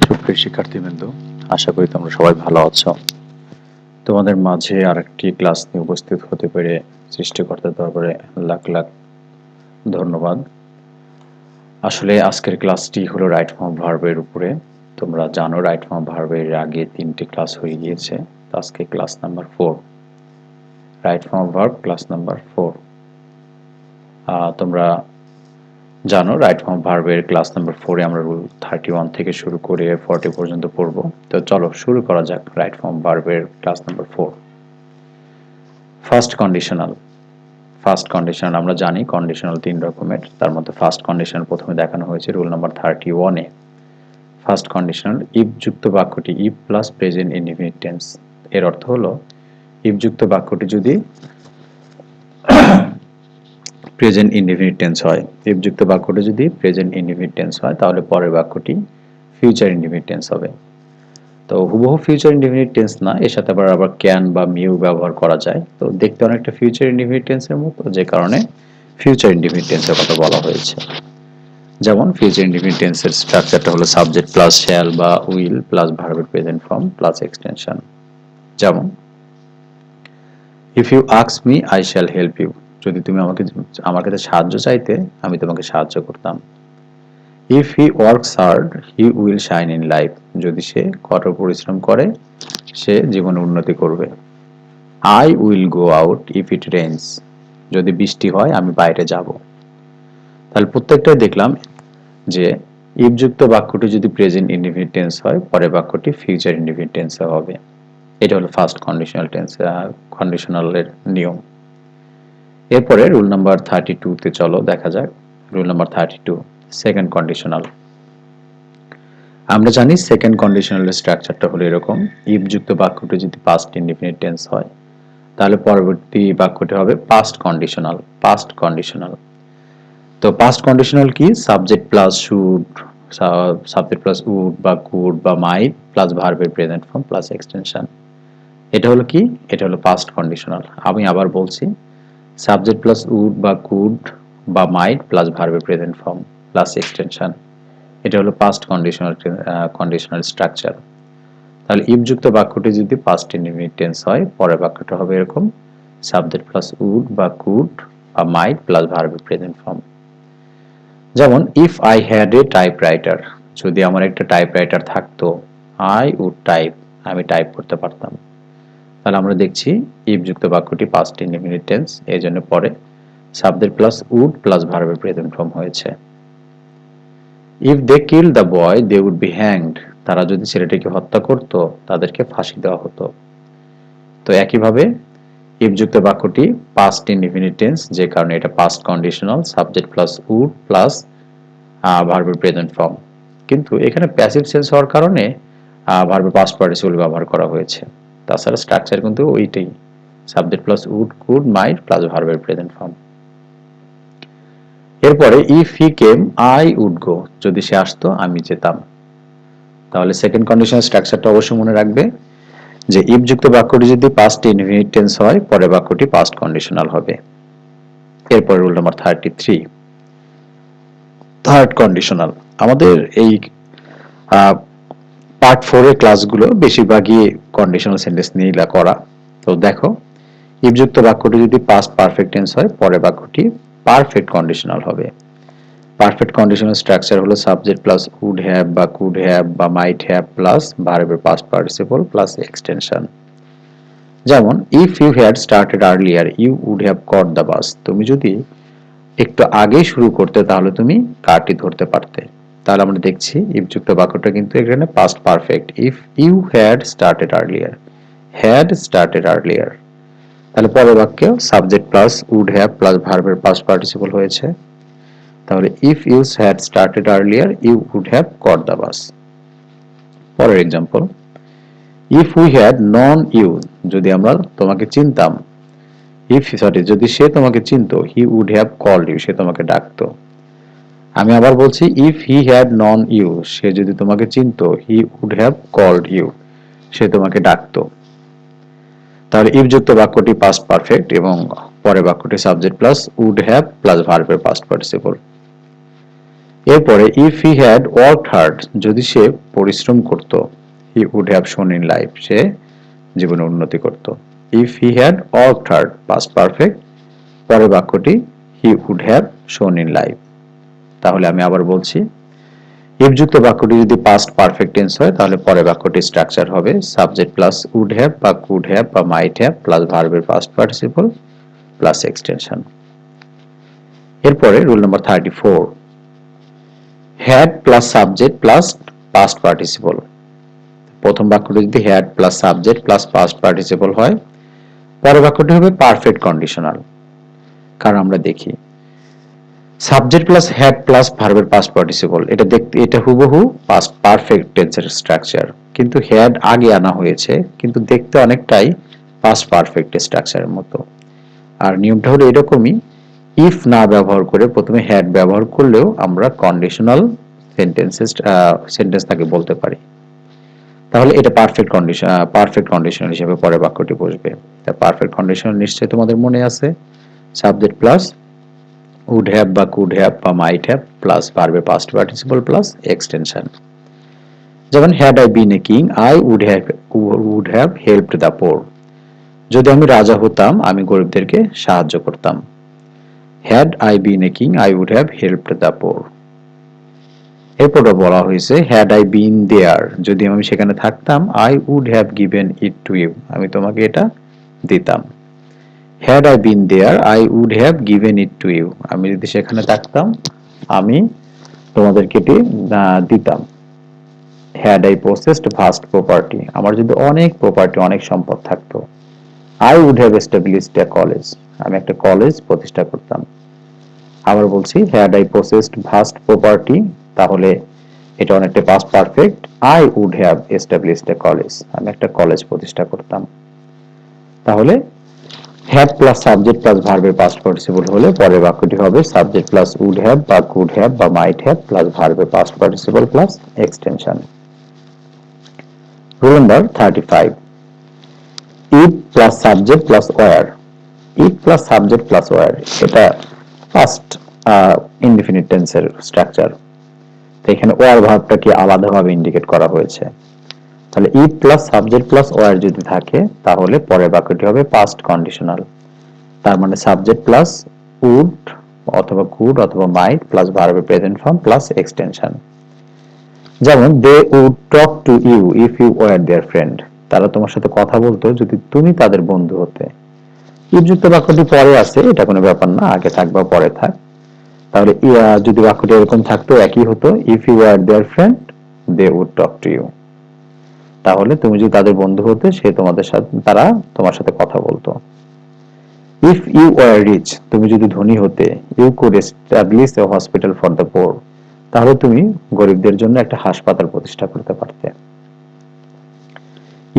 সুপ্রিয় শিক্ষার্থীবৃন্দ, আশা করি তোমরা সবাই ভালো আছো। তোমাদের মাঝে আরেকটি ক্লাস নিয়ে উপস্থিত হতে পেরে সৃষ্টিকর্তার দরবারে লাখ লাখ ধন্যবাদ। আসলে আজকের ক্লাসটি হলো রাইট ফর্ম ভার্বের উপরে। তোমরা জানো রাইট ফর্ম ভার্বের আগে 3টি ক্লাস হয়ে গিয়েছে। আজকে class number 4, right form verb class number 4। তোমরা জানো রাইট ফর্ম ভার্বের ক্লাস নাম্বার 4-এ আমরা রুল 31 থেকে শুরু করে 40 পর্যন্ত পড়ব। তো চলো শুরু করা যাক রাইট ফর্ম ভার্বের class number 4। First conditional. First conditional আমরা জানি কন্ডিশনাল 3 রকমের। তার মধ্যে ফার্স্ট কন্ডিশনাল প্রথমে দেখানো হয়েছে রুল নাম্বার 31-এ। ফার্স্ট কন্ডিশনাল ইফ যুক্ত বাক্যটি if plus present indefinite tense. এর অর্থ হলো ইফ যুক্ত বাক্যটি যদি প্রেজেন্ট ইনডিফিনিট টেন্স হয়, ইফ যুক্ত বাক্যটি যদি প্রেজেন্ট ইনডিফিনিট টেন্স হয় তাহলে পরের বাক্যটি ফিউচার ইনডিফিনিট টেন্স হবে। তো হুবহু ফিউচার ইনডিফিনিট টেন্স না, এর সাথে আবার ক্যান বা মিউ ব্যবহার করা যায়। তো দেখতে অনেকটা ফিউচার ইনডিফিনিট টেন্সের মতো, যে কারণে ফিউচার ইনডিফিনিট টেন্সের কথা বলা হয়েছে। যেমন ফিউচার ইনডিফিনিট টেন্সের স্ট্রাকচারটা হলো সাবজেক্ট প্লাস শ্যাল বা উইল প্লাস ভার্বের প্রেজেন্ট ফর্ম প্লাস এক্সটেনশন। যেমন if you ask me I shall help you. যদি তুমি আমার কাছে সাহায্য চাইতে আমি তোমাকে সাহায্য করতাম। If he works hard he will shine in life. যদি সে কঠোর পরিশ্রম করে সে জীবনে উন্নতি করবে। I will go out if it rains. যদি বৃষ্টি হয় আমি বাইরে যাব। তাহলে প্রত্যেকটাই দেখলাম যে ইফ যুক্ত বাক্যটি যদি প্রেজেন্ট ইনডিফিনিট টেন্স হয় পরের বাক্যটি ফিউচার ইনডিফিনিট টেন্সে হবে। এটা হলো ফার্স্ট কন্ডিশনাল টেন্স কন্ডিশনালের নিয়ম। এরপরে রুল নাম্বার 32 তে চলো দেখা যাক। Rule number 32 second conditional. আমরা জানি সেকেন্ড কন্ডিশনালের স্ট্রাকচারটা হলো এরকম, ইফ যুক্ত বাক্যটি যদি পাস্ট ইনডিফিনিট টেন্স হয় তাহলে পরবর্তী বাক্যটি হবে পাস্ট কন্ডিশনাল। Past conditional. তো পাস্ট কন্ডিশনাল কি? Subject plus should, subject plus would বা কুড বা মাইট প্লাস ভার্বের প্রেজেন্ট ফর্ম প্লাস এক্সটেনশন। এটা হলো কি? এটা হলো পাস্ট কন্ডিশনাল। আমি আবার বলছি, সাবজেক্ট প্লাস উড বা কুড বা মাইট প্লাস ভার্বের প্রেজেন্ট ফর্ম প্লাস এক্সটেনশন। এটা হলো পাস্ট কন্ডিশনাল স্ট্রাকচার। তাহলে ইফ যুক্ত বাক্যটি যদি পাস্ট ইনডিফিনিট টেন্স হয় পরের বাক্যটা হবে এরকম, সাবজেক্ট প্লাস উড বা কুড বা মাইট প্লাস ভার্বের প্রেজেন্ট ফর্ম। যেমন if I had a typewriter. যদি আমার একটা টাইপরাইটার থাকতো, আই উড টাইপ, আমি টাইপ করতে পারতাম। তাহলে আমরা দেখছি ইফ যুক্ত বাক্যটি পাস্ট ইনডিফিনিট টেন্স, এই জন্য পরে সাবজেক্ট প্লাস উড প্লাস ভার্বের প্রেজেন্ট ফর্ম হয়েছে। If they kill the boy they would be hanged. তারা যদি ছেলেটিকে হত্যা করত তাদেরকে ফাঁসি দেওয়া হতো। তো একইভাবে ইফ যুক্ত বাক্যটি পাস্ট ইনডিফিনিট টেন্স, যে কারণে এটা past conditional, subject plus would plus ভার্বের প্রেজেন্ট ফর্ম। কিন্তু এখানে প্যাসিভ সেন্স হওয়ার কারণে ভার্বের পাস্ট পার্টিসিপল ব্যবহার করা হয়েছে। তাছাড়া স্ট্রাকচার কিন্তু ওইটাই, subject plus would could might plus ভার্বের প্রেজেন্ট ফর্ম। এরপরে if he came I would go. যদি সে আসতো আমি যেতাম। তাহলে সেকেন্ড কন্ডিশনাল স্ট্রাকচারটা অবশ্যই মনে রাখবে যে ইফ যুক্ত বাক্যটি যদি পাস্ট ইনডিফিনিট টেন্স হয় পরের বাক্যটি পাস্ট কন্ডিশনাল হবে। এরপর রুল নাম্বার 33 থার্ড কন্ডিশনাল। আমাদের এই পার্ট 4 এর ক্লাসগুলো বেশিরভাগই কন্ডিশনাল সেন্টেন্স নিয়ে করা। তো দেখো, ইফ যুক্ত বাক্যটি যদি পাস্ট পারফেক্ট টেন্স হয় পরের বাক্যটি পারফেক্ট কন্ডিশনাল হবে। পারফেক্ট কন্ডিশনাল স্ট্রাকচার হলো সাবজেক্ট প্লাস উড হ্যাভ বা কুড হ্যাভ বা মাইট হ্যাভ প্লাস ভার্বের পাস্ট পার্টিসিপল প্লাস এক্সটেনশন। যেমন if you had started earlier you would have caught the bus. তুমি যদি একটু আগে শুরু করতে তাহলে তুমি কারটি ধরতে পারতে। তাহলে আমরা দেখছি ইফ যুক্ত বাক্যটা কিন্তু এখানে past perfect. If you had started earlier, had started earlier. তাহলে পরের বাক্যে subject plus would have plus ভার্বের পাস্ট পার্টিসিপল হয়েছে। তাহলে if you had started earlier you would have caught the bus. পরের example, if we had known you. যদি আমরা তোমাকে চিনতাম, যদি সে তোমাকে চিনতো he would have called you, সে তোমাকে ডাকতো। আমি আবার বলছি if he had known you, সে যদি তোমাকে চিনতো he would have called you, সে তোমাকে ডাকতো। তাহলে ইফ যুক্ত বাক্যটি পাস্ট পারফেক্ট এবং পরের বাক্যটি subject plus would have plus ভার্বের পাস্ট পার্টিসিপল। এরপরে if he had worked hard, যদি সে পরিশ্রম করত, he would have shone in life, সে জীবনে উন্নতি করত। If he had worked hard past perfect, পরের বাক্যটি he would have shone in life. তাহলে আমি আবার বলছি, ইফ যুক্ত বাক্যটি যদি পাস্ট পারফেক্ট টেন্স হয় তাহলে পরের বাক্যটির স্ট্রাকচার হবে সাবজেক্ট প্লাস উড হ্যাভ বা কুড হ্যাভ বা মাইট হ্যাভ প্লাস ভার্বের পাস্ট পার্টিসিপল প্লাস এক্সটেনশন। এরপরে rule number 34, had plus subject plus past participle. প্রথম বাক্যটি যদি had plus subject plus past participle হয়, পরের বাক্যটি হবে পারফেক্ট কন্ডিশনাল। কারণ আমরা দেখি সাবজেক্ট প্লাস হ্যাড প্লাস ভার্বের পাস্ট পার্টিসিপল, এটা দেখতে এটা হুবহু পাস্ট পারফেক্ট টেন্সের স্ট্রাকচার, কিন্তু হ্যাড আগে আনা হয়েছে, কিন্তু দেখতে অনেকটাই পাস্ট পারফেক্ট স্ট্রাকচারের মতো। আর নিয়মটা হলো এরকমই, ইফ না ব্যবহার করে প্রথমে হ্যাড ব্যবহার করলেও আমরা কন্ডিশনাল সেন্টেন্স তাকে বলতে পারি। তাহলে এটা পারফেক্ট কন্ডিশনাল হিসেবে পরের বাক্যটি বসবে। তা পারফেক্ট কন্ডিশনাল নিশ্চয়ই তোমাদের মনে আছে, সাবজেক্ট প্লাস উড হ্যাভ বা কুড হ্যাভ বা মাইট হ্যাভ প্লাস ভার্বের পাস্ট পার্টিসিপল প্লাস এক্সটেনশন। যেমন had I been a king I would have helped the poor, যদি আমি রাজা হতাম আমি গরিবদেরকে সাহায্য করতাম। Had I been a king I would have helped the poor. এরপরে বলা হয়েছে হ্যাড আই বিন দেয়ার, যদি আমি সেখানে থাকতাম I would have given it to you, আমি তোমাকে এটা দিতাম। Had I been there I would have given it to you, আমি যদি সেখানে থাকতাম আমি তোমাদেরকে এটি দিতাম। Had I possessed vast property, আমার যদি অনেক প্রপার্টি অনেক সম্পদ থাকতো, I would have established a college, আমি একটা কলেজ প্রতিষ্ঠা করতাম। আবার বলছি had I possessed vast property, তাহলে এটা অনেকটা past perfect, I would have established a college, আমি একটা কলেজ প্রতিষ্ঠা করতাম। তাহলে হ্যাড প্লাস সাবজেক্ট প্লাস ভার্বের পাস্ট পার্টিসিপল হলে পরের বাক্যটি হবে সাবজেক্ট প্লাস উড হ্যাভ বা কুড হ্যাভ বা মাইট হ্যাভ প্লাস ভার্বের past participle plus extension. Rule number 35, if plus subject plus were. If plus subject plus were, এটা first indefinite টেন্সের স্ট্রাকচার। তো এখানে ওয়্যার ভার্বটাকে আলাদাভাবে ইন্ডিকেট করা হয়েছে। তাহলে if plus subject plus wire যদি থাকে তাহলে পরের বাক্যটি হবে পাস্ট কন্ডিশনাল। তার মানে সাবজেক্ট প্লাস উড অথবা কুড অথবা মাইট প্লাস ভার্বের প্রেজেন্ট ফর্ম প্লাস এক্সটেনশন। যেমন they would talk to you if you were their friend, তারা তোমার সাথে কথা বলতো যদি তুমি তাদের বন্ধু হতে। ইফ যুক্ত বাক্যটি পরে আছে, এটা কোনো ব্যাপার না, আগে থাক বা পরে থাক। তাহলে যদি বাক্যটি এরকম থাকতো একই হতো, if you were their friend they would talk to you, তাহলে তুমি যদি তাদের বন্ধু হতে তারা তোমার সাথে কথা বলতো। ইফ ইউ ওয়ার রিচ, তুমি যদি ধনী হতে, you could establish a hospital for the poor, তাহলে তুমি গরিবদের জন্য একটা হাসপাতাল প্রতিষ্ঠা করতে পারতে।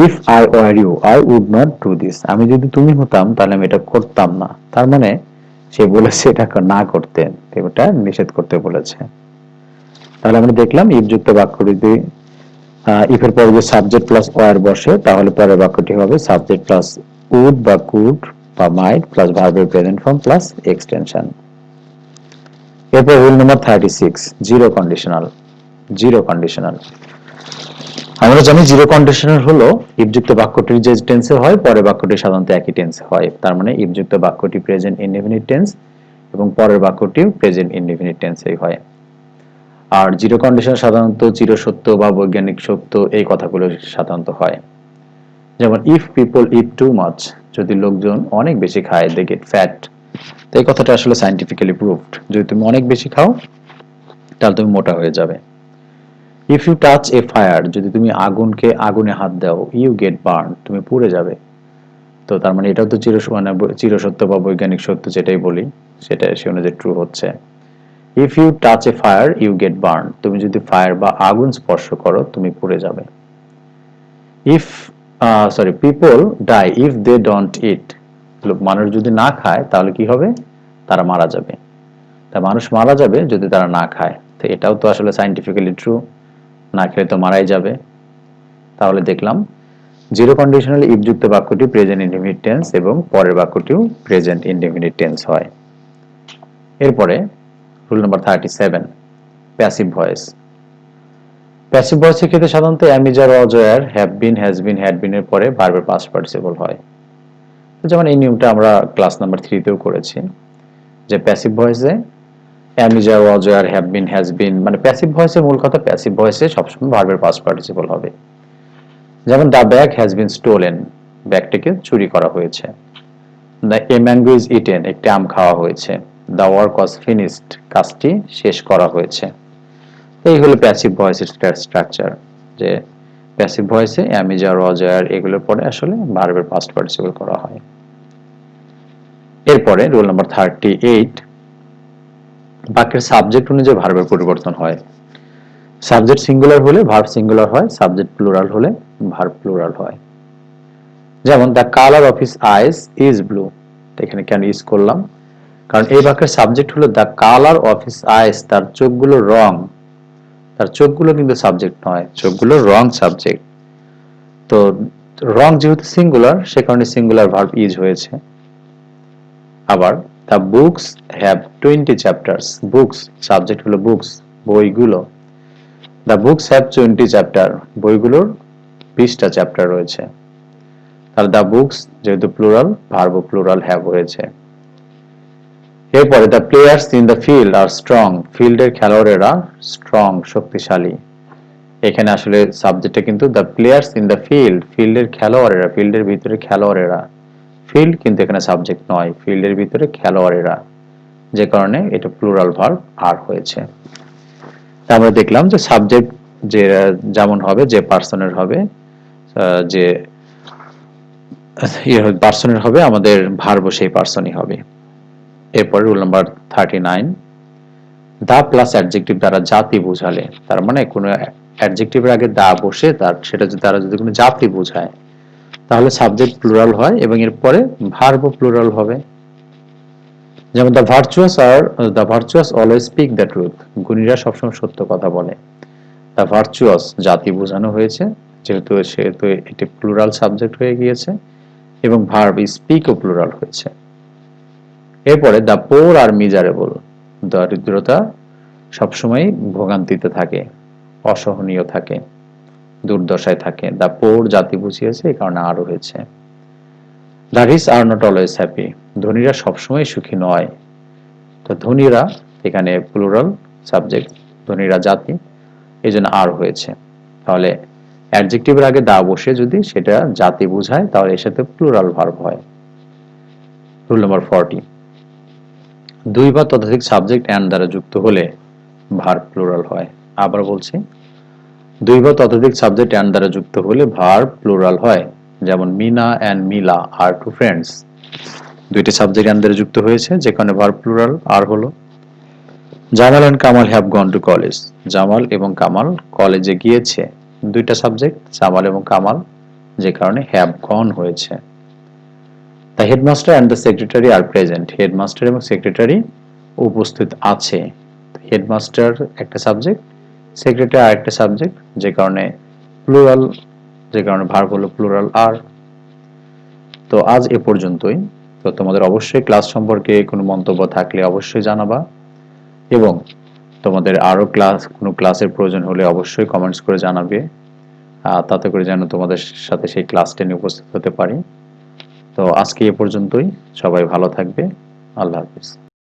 If I were you I would not do this, আমি যদি তুমি হতাম তাহলে আমি এটা করতাম না। তার মানে সে বলেছে এটা না করতে, এটা নিষেধ করতে বলেছে। তাহলে আমরা দেখলাম ইফ যুক্ত বাক্য যদি ইফ এর পরে যে সাবজেক্ট প্লাস ওয়্যার বসে তাহলে পরের বাক্যটি হবে সাবজেক্ট প্লাস উড বা কুড বা মাইট প্লাস ভার্বের প্রেজেন্ট ফর্ম প্লাস এক্সটেনশন। এরপর rule number 36, zero conditional. Zero conditional, আমরা জানি জিরো কন্ডিশনাল হলো ইফ যুক্ত বাক্যটির যে টেন্সে হয় পরের বাক্যটি সাধারণত একই টেন্সে হয়। তার মানে ইফ যুক্ত বাক্যটি প্রেজেন্ট ইনডেফিনিট টেন্স এবং পরের বাক্যটিও প্রেজেন্ট ইনডেফিনিট টেন্সেই হয়। আর জিরো কন্ডিশন সাধারণত চিরসত্য বা বৈজ্ঞানিক সত্য এই কথাগুলো সাধারণত হয়। যেমন if people it too much, যদি লোকজন অনেক বেশি খায় দে গেট ফ্যাট, তো এই কথাটা আসলে সায়েন্টিফিক্যালি প্রুভড, যদি তুমি অনেক বেশি খাও তাহলে তুমি মোটা হয়ে যাবে। If you touch a fire, যদি তুমি আগুনে হাত দাও, ইউ গেট বার্ন, তুমি পুড়ে যাবে। তো তার মানে এটাও তো চিরসত্য বা বৈজ্ঞানিক সত্য যেটাই বলি সেটা সে অনুযায়ী ট্রু হচ্ছে। If you touch a fire you get burn, তুমি যদি ফায়ার বা আগুন স্পর্শ করো তুমি পুড়ে যাবে। If people die if they don't eat, মানুষ যদি না খায় তাহলে কি হবে, তারা মারা যাবে। তা মানুষ মারা যাবে যদি তারা না খায়, তো এটাও তো আসলে সায়েন্টিফিক্যালি ট্রু, না খেলে তো মারাই যাবে। তাহলে দেখলাম জিরো কন্ডিশনাল ইফ যুক্ত বাক্যটি প্রেজেন্ট ইনডেফিনিট টেন্স এবং পরের বাক্যটিও প্রেজেন্ট ইনডেফিনিট টেন্স হয়। এরপরে rule number 37, passive voice. Passive ভয়েসের ক্ষেত্রে সাধারণত am is are was were have been has been had been এর পরে ভার্বের পাস্ট পার্টিসিপল হয়। যেমন এই নিয়মটা আমরা ক্লাস নাম্বার 3 তেও করেছি যে passive ভয়েসে am is are was were have been has been, মানে প্যাসিভ ভয়েসের মূল কথা প্যাসিভ ভয়েসে সবসময় ভার্বের পাস্ট পার্টিসিপল হবে। যেমন the bag has been stolen, ব্যাগটিকে চুরি করা হয়েছে। the a mango is eaten, একটি আম খাওয়া হয়েছে। the work was finished, কাজটি শেষ করা হয়েছে। এই হলো প্যাসিভ ভয়েসের স্ট্রাকচার, যে passive ভয়েসে am is are was were এগুলোর পরে আসলে ভার্বের পাস্ট পার্টিসিপল করা হয়। এরপরে রুল নাম্বার 38, বাক্যের সাবজেক্ট অনুযায়ী ভার্বের পরিবর্তন হয়। সাবজেক্ট সিঙ্গুলার হলে ভার্ব সিঙ্গুলার হয়, সাবজেক্ট প্লুরাল হলে ভার্ব প্লুরাল হয়। যেমন the colour of his eyes is blue, এখানে কেন ইজ করলাম, কারণ এই বাক্যের সাবজেক্ট হলো the colour of his eyes, তার চোখগুলো রং, তার চোখগুলো কিন্তু সাবজেক্ট নয়, চোখগুলো রং সাবজেক্ট। তো রং যেহেতু সিঙ্গুলার সে কারণে সিঙ্গুলার ভার্ব ইজ হয়েছে। আবার the books have 20 chapters, books subject হলো বুকস, বইগুলো। দ্য বুকস হ্যাভ 20 চ্যাপ্টার, বইগুলোর 20টা চ্যাপ্টার রয়েছে। তাহলে দ্য বুকস যেহেতু প্লুরাল, ভার্ব প্লুরাল হ্যাভ হয়েছে। এরপরে the players in the field are strong, ফিল্ডের খেলোয়াড়েরা স্ট্রং শক্তিশালী। এখানে আসলে সাবজেক্টটা কিন্তু the players in the field, ফিল্ডের খেলোয়াড়েরা, ফিল্ডের ভিতরে খেলোয়াড়েরা। ফিল্ড কিন্তু এখানে সাবজেক্ট নয়, ফিল্ডের ভিতরে খেলোয়াড়েরা, যে কারণে এটা প্লুরাল ভার্ব আর হয়েছে। আমরা দেখলাম যে সাবজেক্ট যে যেমন হবে, যে পার্সনের হবে, যে পার্সনের হবে, আমাদের ভার্বও সেই পার্সনই হবে। এরপর rule number 39, the plus adjective দ্বারা জাতি বোঝালে, তার মানে কোনো অ্যাডজেক্টিভের আগে দা বসে সেটা দ্বারা যদি কোনো জাতি বোঝায় তাহলে সাবজেক্ট প্লুরাল হয় এবং এরপরে ভার্বও প্লুরাল হবে। যেমন the virtuous always speak the truth, গুণীরা সবসময় সত্য কথা বলে। দ্য ভার্চুয়াস জাতি বোঝানো হয়েছে, যেহেতু এটি প্লুরাল সাবজেক্ট হয়ে গিয়েছে এবং ভার্ব স্পিকও প্লুরাল হয়েছে। এরপরে দ্য পোর আর মিজারেবল, দরিদ্রতা সবসময় ভোগান্তিতে থাকে, অসহনীয় থাকে, দুর্দশায় থাকে। দ্য পোর জাতি বুঝিয়েছে, এই কারণে আরও হয়েছে। The rich are not always happy, ধনীরা সবসময় সুখী নয়। তো ধনীরা এখানে প্লুরাল সাবজেক্ট, ধনীরা জাতি, এই জন্য আর হয়েছে। তাহলে অ্যাডজেক্টিভের আগে দা বসে যদি সেটা জাতি বোঝায় তাহলে এর সাথে প্লুরাল ভার্ব হয়। রুল নাম্বার 40, দুই বা ততোধিক সাবজেক্ট অ্যান্ড দ্বারা যুক্ত হলে ভার্ব প্লুরাল হয়। আবার বলছি, দুই বা ততোধিক সাবজেক্ট অ্যান্ড দ্বারা যুক্ত হলে ভার্ব প্লুরাল হয়। যেমন Mina and Mila are two friends, দুইটি সাবজেক্ট অ্যান্ড দ্বারা যুক্ত হয়েছে, যেখানে ভার্ব প্লুরাল আর হলো। Jamal and Kamal have gone to college, Jamal এবং কামাল কলেজে গিয়েছে, দুইটা সাবজেক্ট জামাল এবং কামাল, যে কারণে হ্যাভ গন হয়েছে। The headmaster and the secretary are present, headmaster এবং সেক্রেটারি উপস্থিত আছে। হেডমাস্টার একটা সাবজেক্ট, সেক্রেটারি আর একটা সাবজেক্ট, যে কারণে প্লুরাল, যে কারণে ভার্ব হলো প্লুরাল আর। তো আজ এ পর্যন্তই। তো তোমাদের অবশ্যই ক্লাস সম্পর্কে কোনো মন্তব্য থাকলে অবশ্যই জানাবা, এবং তোমাদের আরো কোনো ক্লাসের প্রয়োজন হলে অবশ্যই কমেন্টস করে জানাবে, তাতে করে যেন তোমাদের সাথে সেই ক্লাসটা নিয়ে উপস্থিত হতে পারি। তো আজকে এ পর্যন্তই, সবাই ভালো থাকবে, আল্লাহ হাফিজ।